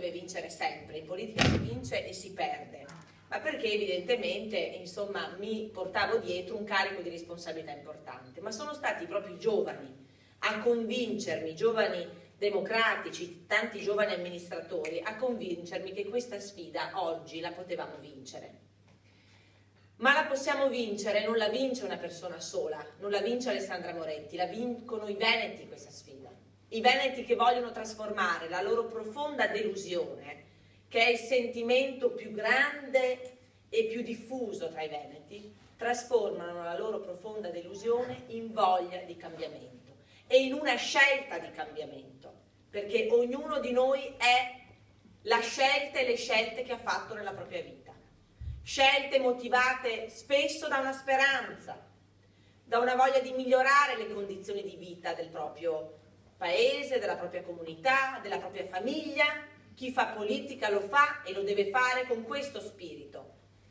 deve vincere sempre, in politica si vince e si perde, ma perché evidentemente, insomma, mi portavo dietro un carico di responsabilità importante, ma sono stati proprio i giovani a convincermi, giovani democratici, tanti giovani amministratori, a convincermi che questa sfida oggi la potevamo vincere. Ma la possiamo vincere, non la vince una persona sola, non la vince Alessandra Moretti, la vincono i veneti questa sfida. I veneti che vogliono trasformare la loro profonda delusione, che è il sentimento più grande e più diffuso tra i veneti, trasformano la loro profonda delusione in voglia di cambiamento e in una scelta di cambiamento, perché ognuno di noi è la scelta e le scelte che ha fatto nella propria vita. Scelte motivate spesso da una speranza, da una voglia di migliorare le condizioni di vita del proprio paese, della propria comunità, della propria famiglia. Chi fa politica lo fa e lo deve fare con questo spirito.